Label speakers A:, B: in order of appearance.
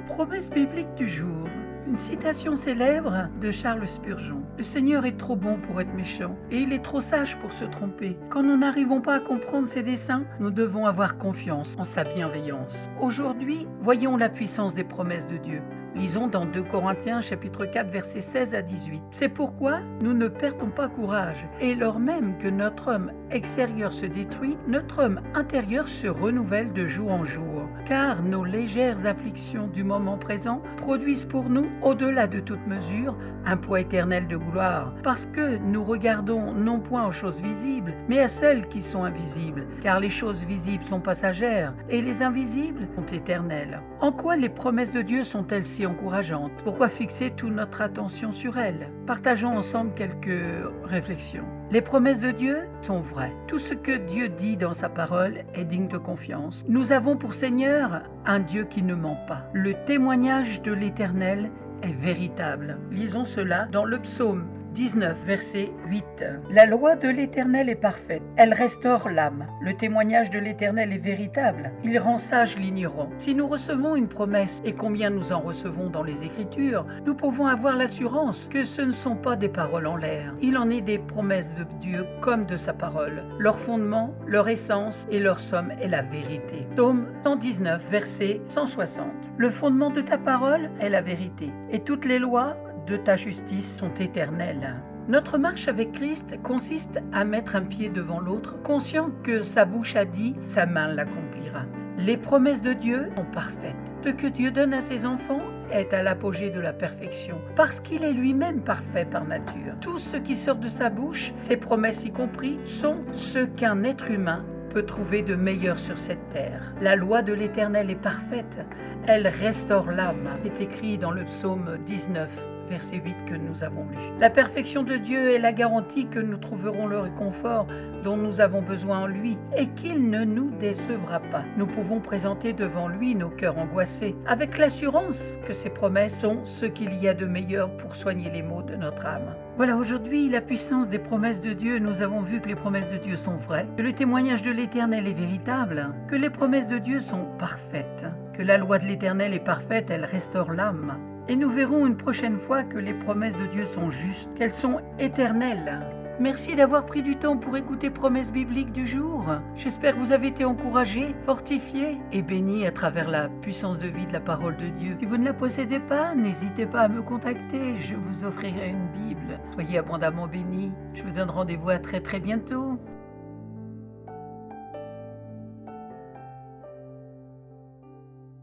A: Promesse biblique du jour. Une citation célèbre de Charles Spurgeon. Le Seigneur est trop bon pour être méchant et il est trop sage pour se tromper. Quand nous n'arrivons pas à comprendre ses desseins, nous devons avoir confiance en sa bienveillance. Aujourd'hui, voyons la puissance des promesses de Dieu. Lisons dans 2 Corinthiens chapitre 4 versets 16 à 18. C'est pourquoi nous ne perdons pas courage et lors même que notre homme extérieur se détruit, notre homme intérieur se renouvelle de jour en jour. Car nos légères afflictions du moment présent produisent pour nous, au-delà de toute mesure, un poids éternel de gloire, parce que nous regardons non point aux choses visibles, mais à celles qui sont invisibles, car les choses visibles sont passagères et les invisibles sont éternelles. En quoi les promesses de Dieu sont-elles si encourageantes? Pourquoi fixer toute notre attention sur elles? Partageons ensemble quelques réflexions. Les promesses de Dieu sont vraies. Tout ce que Dieu dit dans sa parole est digne de confiance. Nous avons pour Seigneur un Dieu qui ne ment pas. Le témoignage de l'Éternel est véritable. Lisons cela dans le psaume 19, verset 8. La loi de l'Éternel est parfaite, elle restaure l'âme. Le témoignage de l'Éternel est véritable, il rend sage l'ignorant. Si nous recevons une promesse, et combien nous en recevons dans les Écritures, nous pouvons avoir l'assurance que ce ne sont pas des paroles en l'air. Il en est des promesses de Dieu comme de sa parole. Leur fondement, leur essence et leur somme est la vérité. Psaume 119, verset 160. Le fondement de ta parole est la vérité, et toutes les lois de ta justice sont éternelles. Notre marche avec Christ consiste à mettre un pied devant l'autre, conscient que sa bouche a dit, sa main l'accomplira. Les promesses de Dieu sont parfaites. Ce que Dieu donne à ses enfants est à l'apogée de la perfection, parce qu'il est lui-même parfait par nature. Tout ce qui sort de sa bouche, ses promesses y compris, sont ce qu'un être humain peut trouver de meilleur sur cette terre. La loi de l'Éternel est parfaite, elle restaure l'âme. C'est écrit dans le psaume 19. Verset 8 que nous avons lu. La perfection de Dieu est la garantie que nous trouverons le réconfort dont nous avons besoin en lui et qu'il ne nous décevra pas. Nous pouvons présenter devant lui nos cœurs angoissés avec l'assurance que ses promesses sont ce qu'il y a de meilleur pour soigner les maux de notre âme. Voilà, aujourd'hui, la puissance des promesses de Dieu. Nous avons vu que les promesses de Dieu sont vraies, que le témoignage de l'Éternel est véritable, que les promesses de Dieu sont parfaites, que la loi de l'Éternel est parfaite, elle restaure l'âme. Et nous verrons une prochaine fois que les promesses de Dieu sont justes, qu'elles sont éternelles. Merci d'avoir pris du temps pour écouter Promesses bibliques du jour. J'espère que vous avez été encouragés, fortifiés et bénis à travers la puissance de vie de la parole de Dieu. Si vous ne la possédez pas, n'hésitez pas à me contacter, je vous offrirai une Bible. Soyez abondamment bénis. Je vous donne rendez-vous à très bientôt.